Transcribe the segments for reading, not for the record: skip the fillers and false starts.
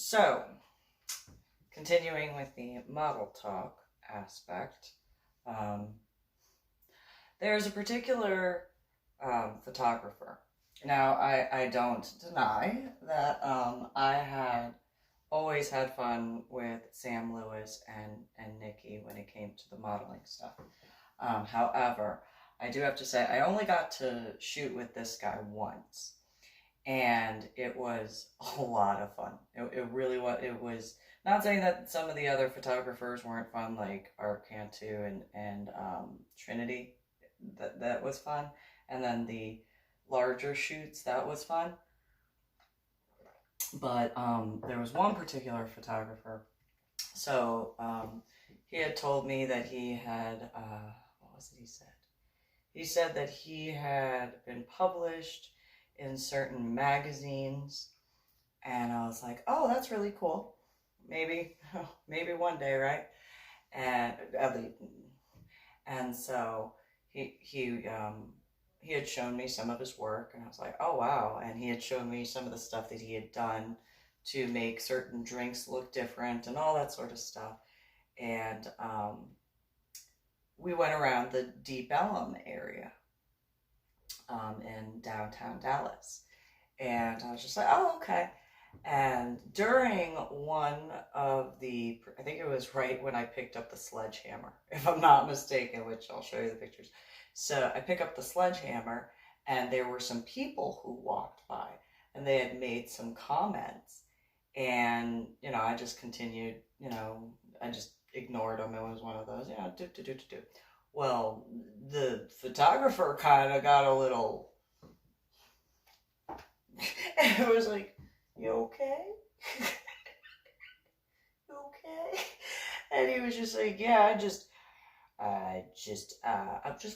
So, continuing with the model talk aspect, there's a particular photographer. Now, I don't deny that I had always had fun with Sam Lewis and Nikki when it came to the modeling stuff. However, I do have to say, I only got to shoot with this guy once. And it was a lot of fun. It really was. It was not saying that some of the other photographers weren't fun, like Art Cantu and Trinity. That was fun. And then the larger shoots, that was fun. But there was one particular photographer. So he had told me that he had, what was it he said? He said that he had been published in certain magazines, and I was like, oh, that's really cool. Maybe one day, right? And so he had shown me some of his work, and I was like, oh wow. And he had shown me some of the stuff that he had done to make certain drinks look different and all that sort of stuff. And we went around the Deep Ellum area in downtown Dallas. And I was just like, oh, okay. And during one of the, I think it was right when I picked up the sledgehammer, if I'm not mistaken, which I'll show you the pictures. So I pick up the sledgehammer, and there were some people who walked by, and they had made some comments. And, I just continued, I just ignored them. It was one of those, do. Well, the photographer kind of got a little, and it was like, you okay? You okay? And he was just like, yeah, I'm just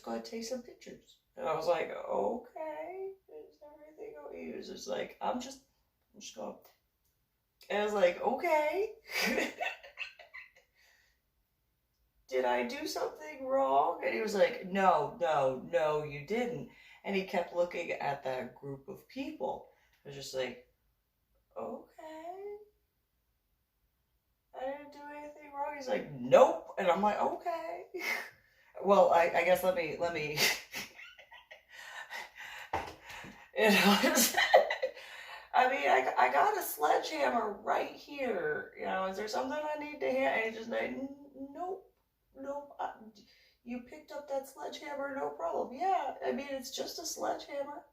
going to take some pictures. And I was like, okay, is everything okay? He was just like, I'm just going. And I was like, okay. Did I do something wrong? And he was like, no, you didn't. And he kept looking at that group of people. I was just like, okay. I didn't do anything wrong. He's like, nope. And I'm like, okay. Well, I guess let me I mean, I got a sledgehammer right here. Is there something I need to hand? And he's just like, nope. You picked up that sledgehammer, no problem. Yeah, I mean, it's just a sledgehammer.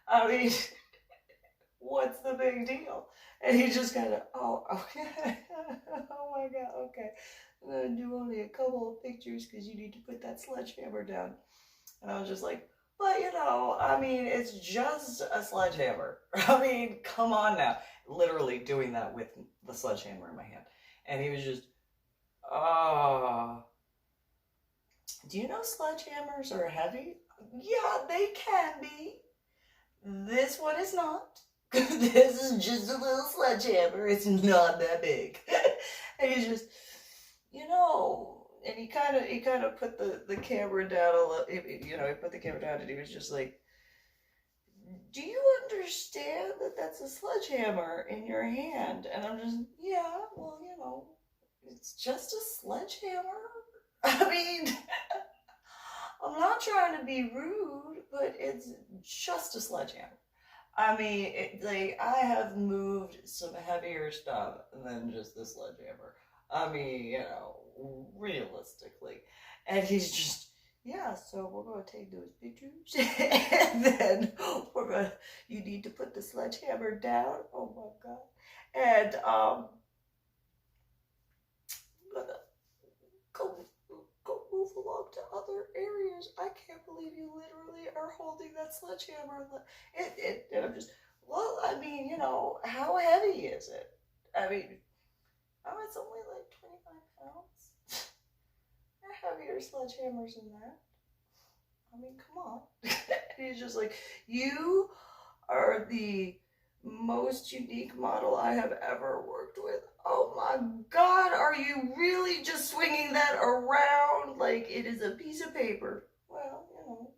I mean, what's the big deal? And he just kind of, oh, okay. Oh my God, okay. I'm going to do only a couple of pictures because you need to put that sledgehammer down. And I was just like, but I mean, it's just a sledgehammer. I mean, come on now. Literally doing that with the sledgehammer in my hand. And he was just, oh, do you know sledgehammers are heavy? Yeah, they can be. This one is not. This is just a little sledgehammer. It's not that big. And he's just, and he kind of put the camera down a little, he put the camera down, and he was just like, do you understand that that's a sledgehammer in your hand? And I'm just, yeah, well, it's just a sledgehammer. I mean, I'm not trying to be rude, but it's just a sledgehammer. I mean, I have moved some heavier stuff than just the sledgehammer. I mean, realistically. And he's just, yeah, so we're going to take those pictures. And then you need to put the sledgehammer down. Oh my God. And, go move along to other areas. I can't believe you literally are holding that sledgehammer. And I'm just, well, I mean, how heavy is it? I mean, it's only like 25 pounds. There are heavier sledgehammers than that. I mean, come on. And he's just like, you are the most unique model I have ever worked with. Oh my God, are you really just swinging that around like it is a piece of paper? Well,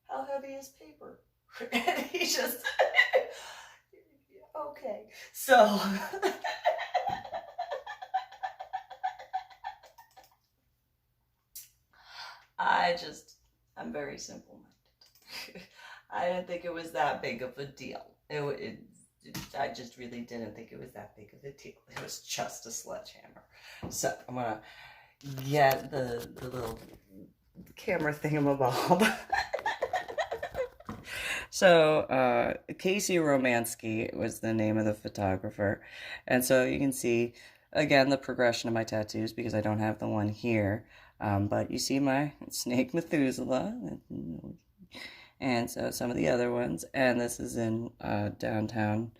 how heavy is paper? And he just, okay. So I'm very simple-minded. I didn't think it was that big of a deal. I just really didn't think it was that big of a deal. It was just a sledgehammer. So I'm gonna get the little camera thingamabob. So Casey Romansky was the name of the photographer. And so you can see, again, the progression of my tattoos because I don't have the one here. But you see my snake Methuselah. And so some of the other ones. And this is in downtown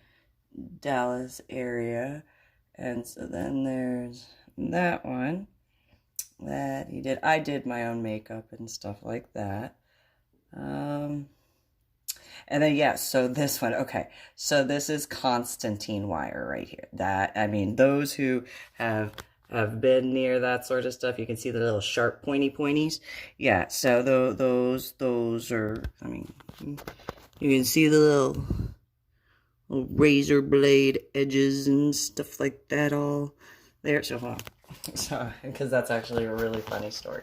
Dallas area. And so then there's that one that he did. I did my own makeup and stuff like that. And then, yes, so this one, okay. So this is Constantine wire right here. That, I mean, those who have been near that sort of stuff, you can see the little sharp pointies. Yeah, so those are, I mean, you can see the little razor blade edges and stuff like that all there. So, hold on. So, because that's actually a really funny story.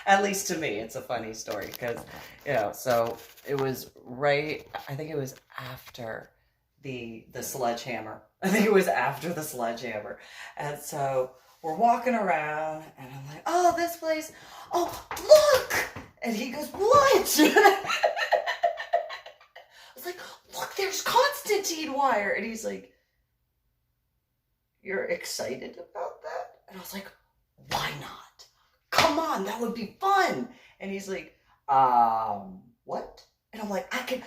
At least to me, it's a funny story because, you know, so it was right, I think it was after the sledgehammer. I think it was after the sledgehammer. And so we're walking around and I'm like, oh, this place, oh, look! And he goes, what? I was like, look, there's Constantine wire. And he's like, you're excited about that? And I was like, why not? Come on, that would be fun. And he's like, what? And I'm like, I can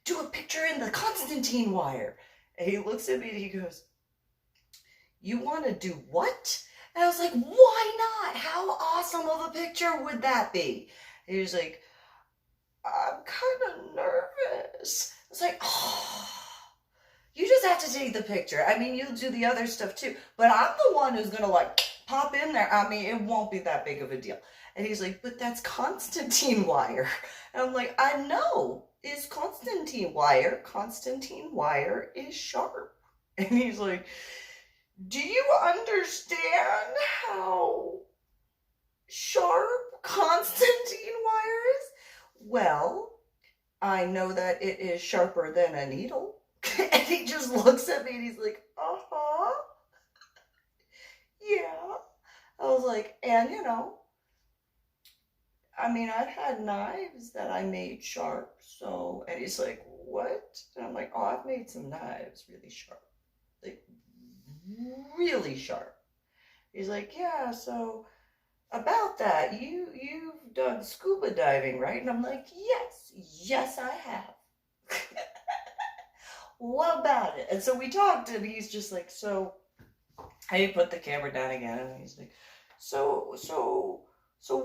do a picture in the Constantine wire. And he looks at me and he goes, you want to do what? And I was like, why not? How awesome of a picture would that be? And he was like, I'm kind of nervous. I was like, oh, you just have to take the picture. I mean, you'll do the other stuff too. But I'm the one who's going to like pop in there. I mean, it won't be that big of a deal. And he's like, but that's Constantine wire. And I'm like, I know. It's Constantine wire. Constantine wire is sharp. And he's like, do you understand how sharp Constantine wire is? Well, I know that it is sharper than a needle. And he just looks at me and he's like, uh-huh. Yeah. I was like, and you know, I mean, I've had knives that I made sharp, so, and he's like, what? And I'm like, oh, I've made some knives really sharp, like really sharp. He's like, yeah, so about that, you've done scuba diving, right? And I'm like, yes, I have. What about it? And so we talked, and he's just like, so I put the camera down again, and he's like, so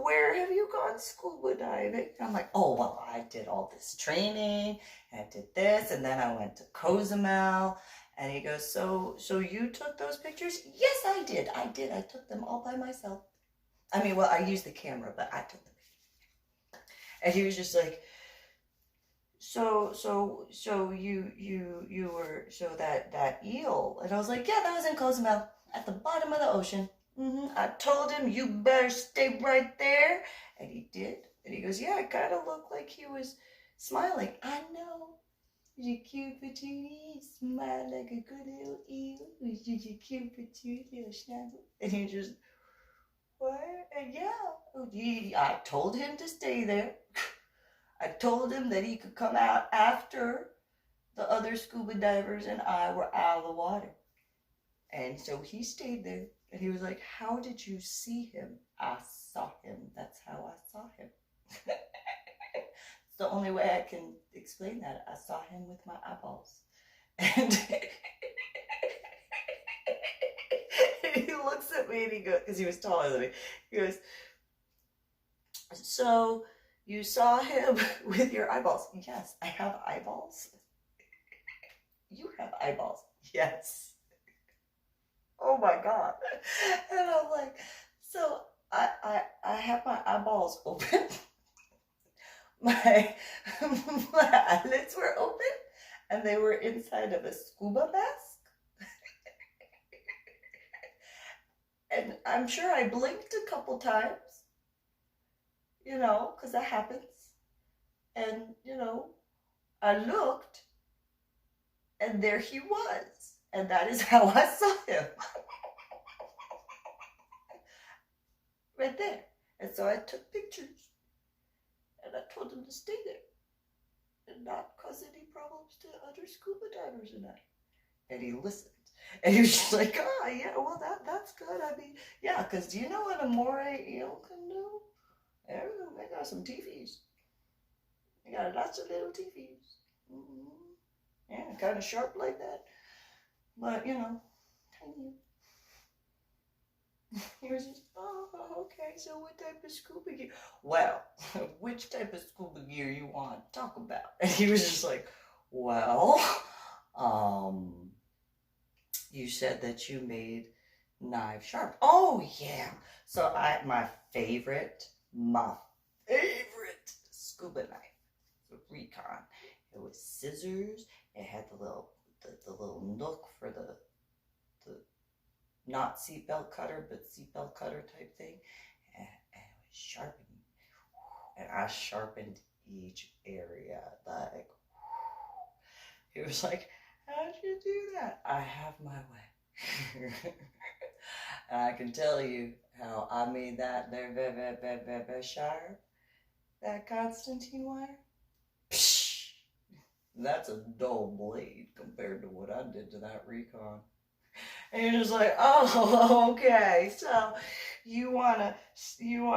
where have you gone scuba diving? And I'm like, oh, well, I did all this training, and I did this, and then I went to Cozumel. And he goes, so you took those pictures? Yes, I did. I took them all by myself. I mean, well, I used the camera, but I took the picture. And he was just like, so you were, so that eel. And I was like, yeah, that was in Cozumel at the bottom of the ocean. I told him, you better stay right there. And he did. And he goes, yeah, it kind of looked like he was smiling. I know. You're cute patootie, smile like a good little eel. You're cute patootie, little schnabel. And he just, what? And yeah, I told him to stay there. I told him that he could come out after the other scuba divers and I were out of the water. And so he stayed there. And he was like, how did you see him? I saw him. That's how I saw him. It's the only way I can explain that. I saw him with my eyeballs. And he looks at me and he goes, because he was taller than me, he goes, so you saw him with your eyeballs? Yes, I have eyeballs. You have eyeballs? Yes. Oh my God. And I'm like, so I have my eyeballs open. My eyelids were open. and they were inside of a scuba mask. And I'm sure I blinked a couple times, because that happens. And, I looked, and there he was. And that is how I saw him. Right there. And so I took pictures. And I told him to stay there. And not cause any problems to other scuba divers and I. And he listened. And he was just like, oh, yeah, well, that's good. I mean, yeah, because do you know what a moray eel can do? They got some teepees. They got lots of little teepees. Mm-hmm. Yeah, kind of sharp like that. But, tiny. He was just, oh, okay, so what type of scuba gear? Well, which type of scuba gear you want to talk about? And he was just like, well, you said that you made knives sharp. Oh, yeah. So my favorite scuba knife, the Recon. It was scissors. It had the little nook for the not seatbelt cutter, but seatbelt cutter type thing. And it was sharpened. And I sharpened each area. Like, he was like, how'd you do that? I have my way. And I can tell you how I made that very sharp. That Constantine wire. Psh, that's a dull blade compared to what I did to that Recon. And you're just like, oh, okay. So you wanna go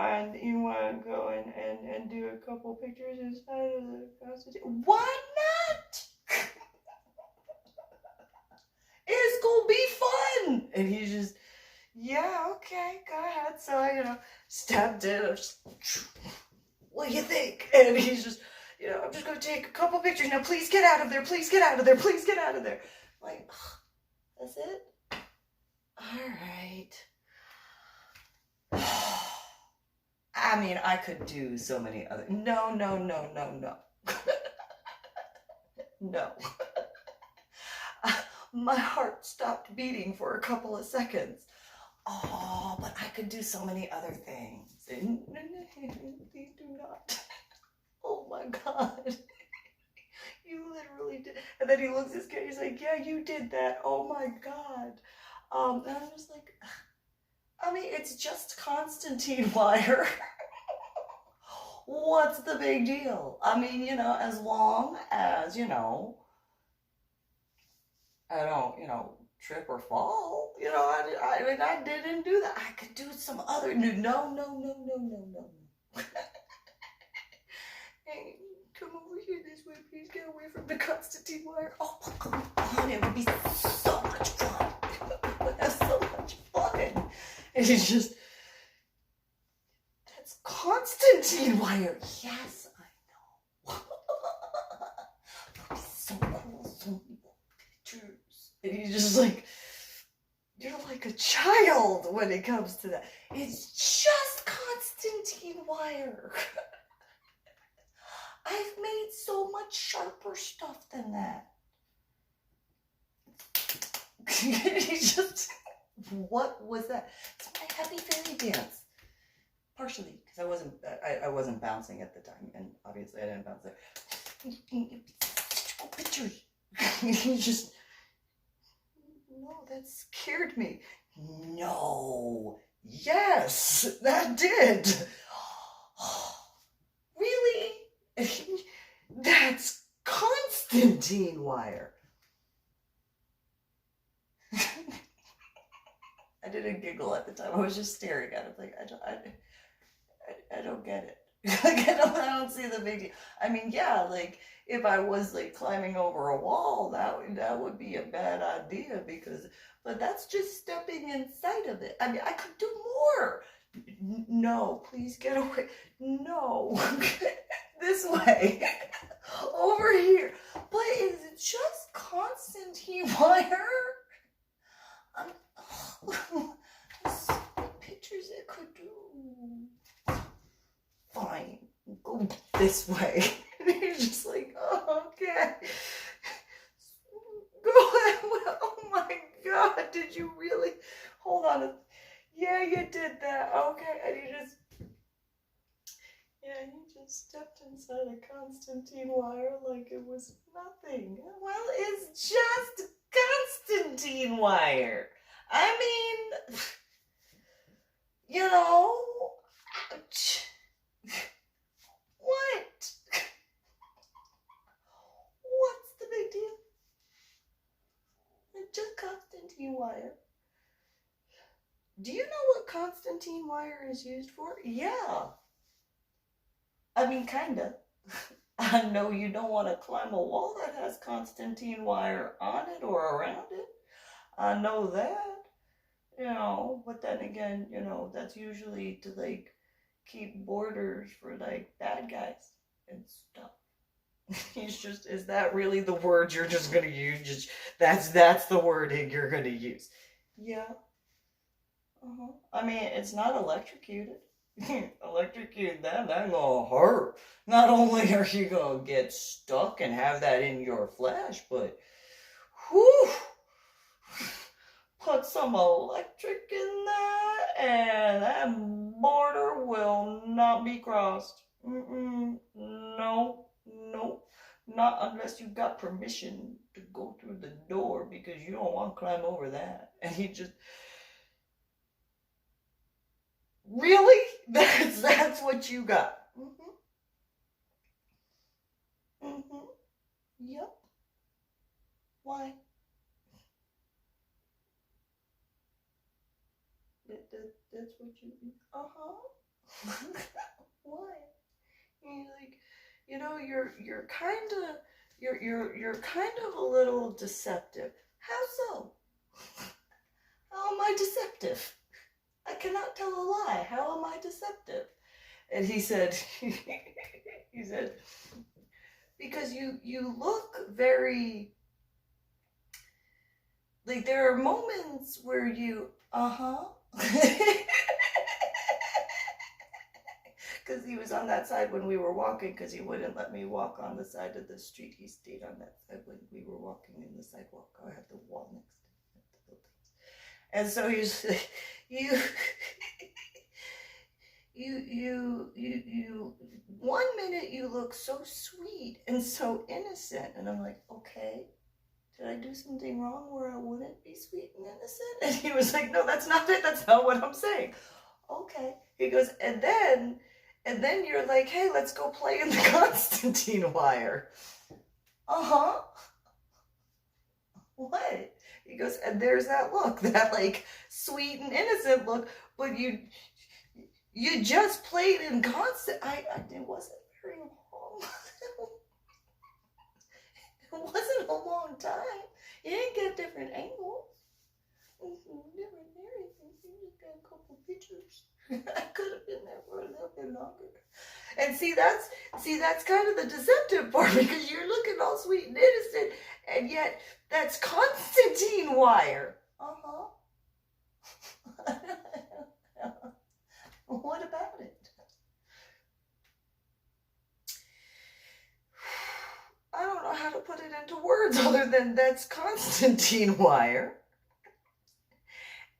and do a couple pictures inside of the Constantine? Why not? It's gonna be fun. And he's just, yeah, okay, go ahead. So I, stepped in. What do you think? And he's just, I'm just gonna take a couple pictures. Now please get out of there. Please get out of there. Please get out of there. I'm like, that's it? All right. I mean, I could do so many other. No. No. My heart stopped beating for a couple of seconds. Oh, but I could do so many other things. And they do not. Oh my God. You literally did. And then he looks at his kid. He's like, yeah, you did that. Oh my God. And I'm just like, I mean, it's just Constantine wire. What's the big deal? I mean, as long as, I don't, trip or fall. I didn't do that. I could do some other. No. Hey, come over here this way, please. Get away from the Constantine wire. Oh, come on. It would be so much fun. We would have so much fun. And he's just, that's Constantine wire. Yes, I know. That would be so cool. So many pictures. And he's just like, you're like a child when it comes to that. It's just Constantine wire. I've made so much sharper stuff than that. He just, what was that? It's my happy fairy dance. Partially, because I wasn't bouncing at the time, and obviously I didn't bounce there. Pictures. He just, no, that scared me. No. Yes, that did. Really? That's Constantine wire. I didn't giggle at the time. I was just staring at it. Like, I don't get it. Like, I don't see the big deal. I mean, yeah, like, if I was, like, climbing over a wall, that would be a bad idea but that's just stepping inside of it. I mean, I could do more. No, please get away. No. This way. Over here. But is it just Constantine wire? So many pictures it could do. Fine. Go this way. And he's just like, oh, okay. you really? Hold on. Yeah, you did that. Okay, and you just... Yeah, you just stepped inside a Constantine wire like it was nothing. Well, it's just Constantine wire. I mean, you know, what? What's the big deal? It's just Constantine wire. Do you know what Constantine wire is used for? Yeah. I mean, kinda. I know you don't want to climb a wall that has Constantine wire on it or around it. I know that. But then again, that's usually to like keep borders for like bad guys and stuff. Is that really the word you're just gonna use? That's the wording you're gonna use. Yeah. I mean, it's not electrocuted. Electrocute that gonna hurt. Not only are you gonna get stuck and have that in your flesh, but whew, put some electric in that and that border will not be crossed. No, not unless you got permission to go through the door, because you don't want to climb over that. And he just... Really? That's what you got? Yep. Why? That's what you... Why? You're kind of... You're kind of a little deceptive. How so? How am I deceptive? I cannot tell a lie. How am I deceptive? And he said, because you look very, like, there are moments where you, because he was on that side when we were walking, because he wouldn't let me walk on the side of the street. He stayed on that side when we were walking in the sidewalk. I had the wall next to the buildings. And so he's like, you, one minute you look so sweet and so innocent. And I'm like, okay, did I do something wrong where I wouldn't be sweet and innocent? And he was like, no, that's not it. That's not what I'm saying. Okay. He goes, and then you're like, hey, let's go play in the Constantine wire. What? He goes, and there's that look, that like sweet and innocent look, but you just played in constant. It wasn't very long. It wasn't a long time. You didn't get different angles. Different everything. You just got a couple pictures. I could have been there for a little bit longer. And see, that's kind of the deceptive part, because you're looking all sweet and innocent, and yet that's Constantine wire. What about it? I don't know how to put it into words other than that's Constantine wire.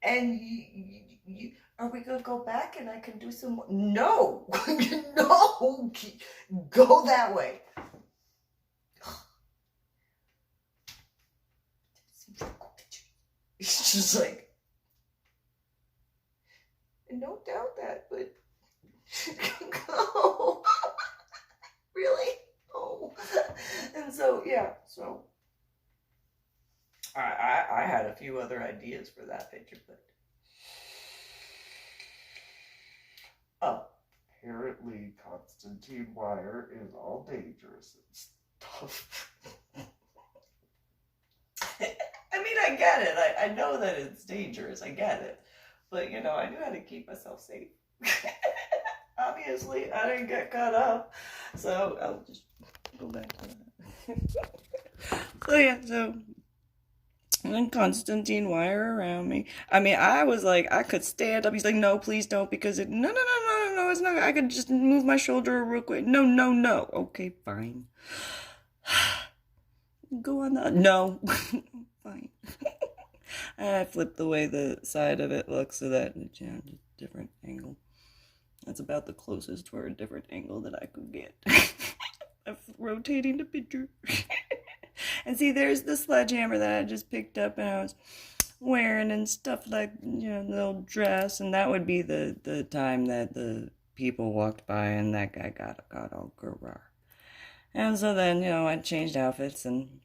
And you are we going to go back and I can do some more? No. No. Go that way. It's just like, don't doubt that, but go. Really? Oh. And so, yeah, so I had a few other ideas for that picture, but apparently Constantine wire is all dangerous and stuff. I mean, I get it. I know that it's dangerous. I get it. But, I knew how to keep myself safe. Obviously, I didn't get caught up. So, I'll just go back to that. So, yeah, and then Constantine wire around me. I mean, I was like, I could stand up. He's like, no, please don't, because no, it's not. I could just move my shoulder real quick. No. Okay, fine. Go on the... No. Fine. I flipped the way the side of it looks so that it's, just a different angle. That's about the closest to a different angle that I could get. I'm rotating the picture. And see, there's the sledgehammer that I just picked up and I was wearing and stuff like, the little dress. And that would be the time that the people walked by and that guy got all garrar. And so then, I changed outfits and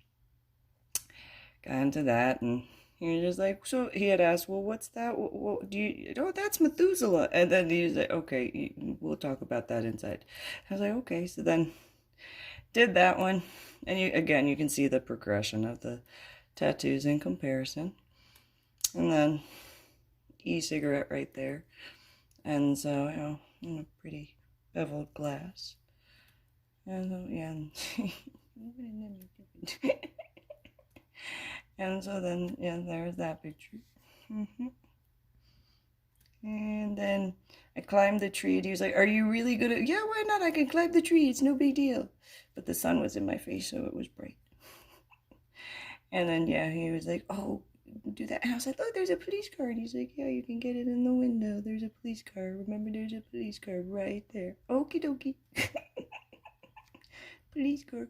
got into that. And he was just like, so he had asked, well, what's that? What do you, oh, that's Methuselah. And then he was like, okay, we'll talk about that inside. I was like, okay. So then did that one. And you can see the progression of the tattoos in comparison. And then e-cigarette right there. And so, pretty beveled glass. And so, yeah. And so then, there's that picture. And then I climbed the tree, and he was like, are you really good at, yeah, why not? I can climb the tree. It's no big deal. But the sun was in my face, so it was bright. And then, he was like, oh, do that. And I was like, look, there's a police car. And he's like, yeah, you can get it in the window. There's a police car. Remember, there's a police car right there. Okie dokie. Police car.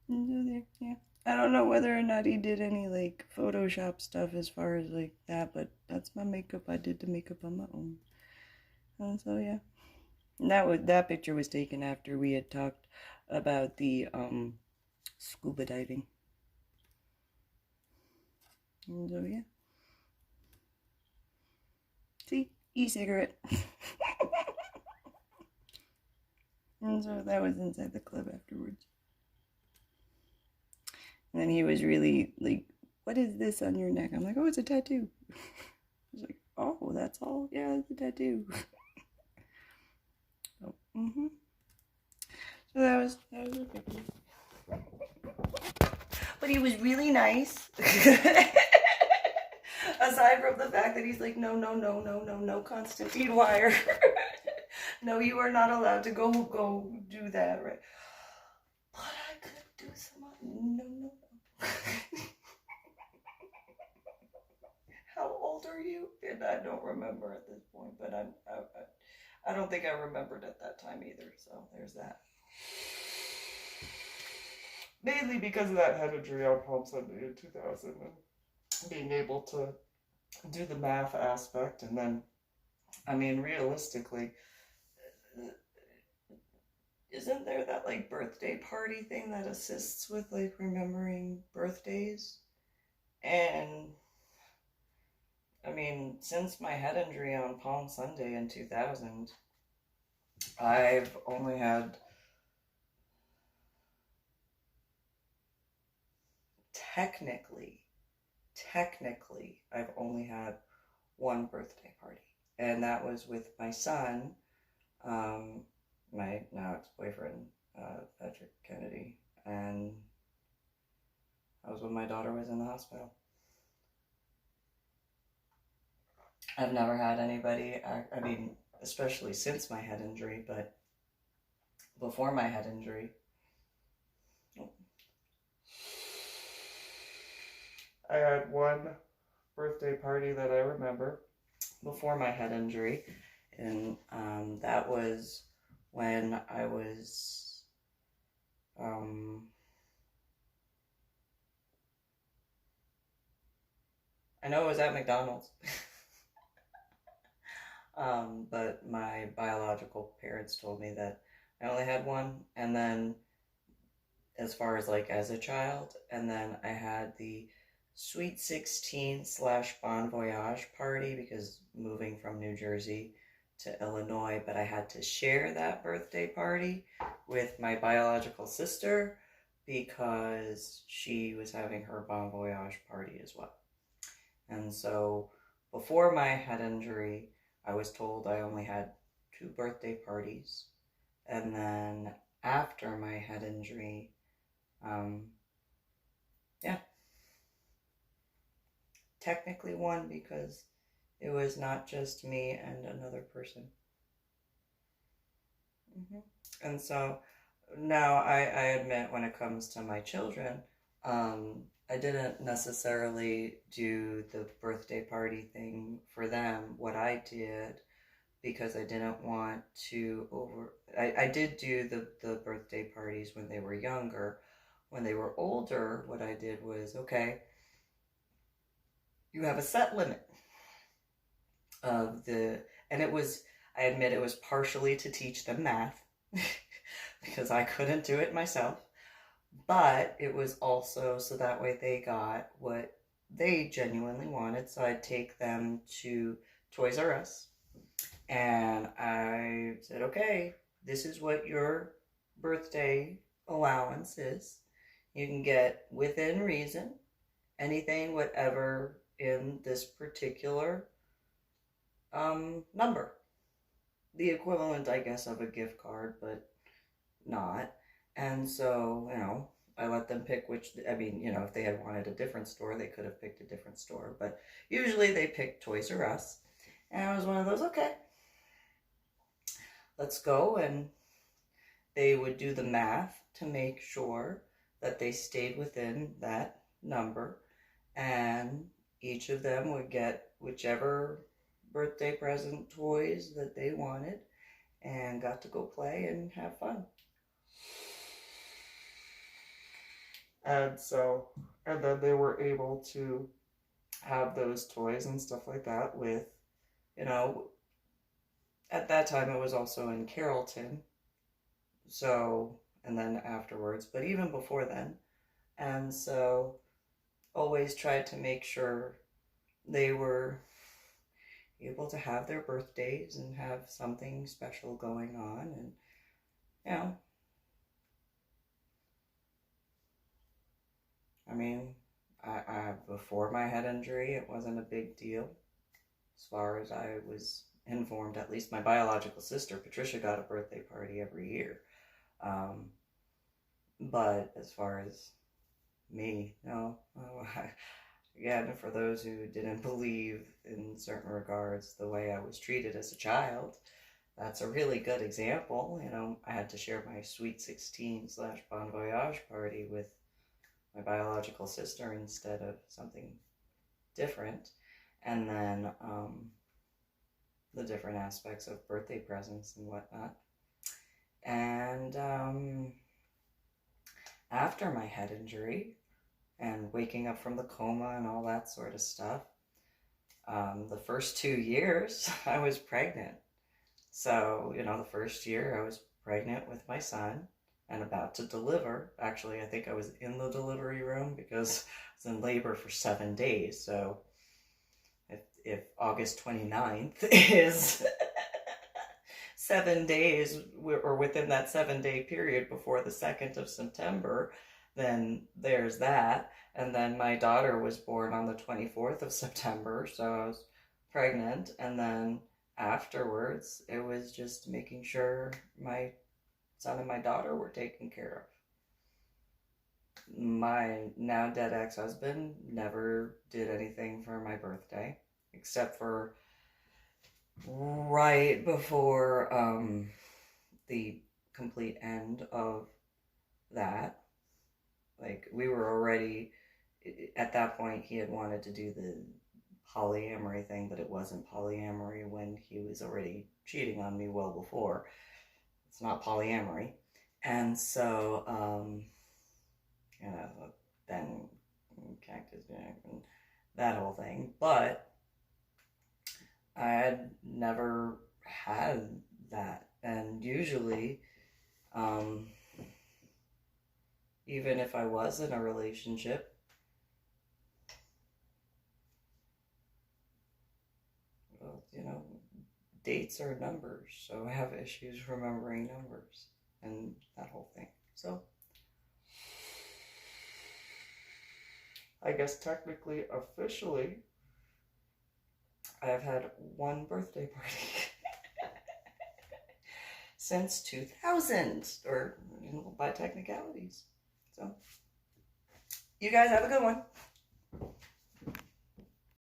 And so there, yeah. I don't know whether or not he did any, like, Photoshop stuff as far as, like, that, but that's my makeup. I did the makeup on my own. And so, yeah. And that picture was taken after we had talked about the, scuba diving. And so, yeah. See? E-cigarette. And so that was inside the club afterwards. And then he was really like, what is this on your neck? I'm like, oh, it's a tattoo. He's like, oh, that's all? Yeah, it's a tattoo. So, so that was a picture. But he was really nice. Aside from the fact that he's like, no, Constantine wire. No, you are not allowed to go do that, right? But I could do some, no. How old are you? And I don't remember at this point, but I don't think I remembered at that time either, so there's that. Mainly because of that head injury on Palm Sunday in 2000 and being able to do the math aspect. And then, I mean, realistically, isn't there that, like, birthday party thing that assists with, like, remembering birthdays? And, I mean, since my head injury on Palm Sunday in 2000, I've only had technically, I've only had one birthday party. And that was with my son, my now ex-boyfriend, Patrick Kennedy. And that was when my daughter was in the hospital. I've never had anybody, I mean, especially since my head injury, but before my head injury, I had one birthday party that I remember before my head injury, and that was when I was, I know it was at McDonald's, but my biological parents told me that I only had one, and then as far as like as a child, and then I had the Sweet 16 / Bon Voyage party because moving from New Jersey to Illinois, but I had to share that birthday party with my biological sister because she was having her Bon Voyage party as well. And so before my head injury, I was told I only had 2 birthday parties. And then after my head injury, technically 1 because it was not just me and another person. And so now I admit when it comes to my children, I didn't necessarily do the birthday party thing for them. What I did, because I didn't want to I did do the birthday parties when they were younger. When they were older, what I did was, okay, you have a set limit of and it was, I admit it was partially to teach them math because I couldn't do it myself, but it was also so that way they got what they genuinely wanted. So I'd take them to Toys R Us and I said, okay, this is what your birthday allowance is. You can get within reason anything, whatever in this particular number. The equivalent, I guess, of a gift card, but not. And so, I let them pick which, I mean, if they had wanted a different store, they could have picked a different store. But usually they picked Toys R Us. And I was one of those, okay, let's go. And they would do the math to make sure that they stayed within that number. And each of them would get whichever birthday present toys that they wanted and got to go play and have fun. And so, and then they were able to have those toys and stuff like that with, you know, at that time it was also in Carrollton. So, and then afterwards, but even before then. And so, always tried to make sure they were able to have their birthdays and have something special going on. And, I mean, I before my head injury, it wasn't a big deal. As far as I was informed, at least my biological sister, Patricia, got a birthday party every year. But as far as me, no. Again, for those who didn't believe in certain regards the way I was treated as a child, that's a really good example. I had to share my Sweet 16 / Bon Voyage party with my biological sister instead of something different. And then the different aspects of birthday presents and whatnot. And after my head injury and waking up from the coma and all that sort of stuff, the first 2 years I was pregnant. So, the first year I was pregnant with my son and about to deliver. Actually, I think I was in the delivery room because I was in labor for 7 days. So if August 29th is 7 days, or within that 7-day period before the 2nd of September, then there's that. And then my daughter was born on the 24th of September, so I was pregnant. And then afterwards, it was just making sure my son and my daughter were taken care of. My now dead ex-husband never did anything for my birthday, except for right before the complete end of that. Like, we were already, at that point, he had wanted to do the polyamory thing, but it wasn't polyamory when he was already cheating on me well before. It's not polyamory. And so, then Cactus Jack and that whole thing. But I had never had that. And usually, even if I was in a relationship, well, dates are numbers, so I have issues remembering numbers and that whole thing. So, I guess technically, officially, I have had one birthday party since 2000, or by technicalities. So, you guys have a good one.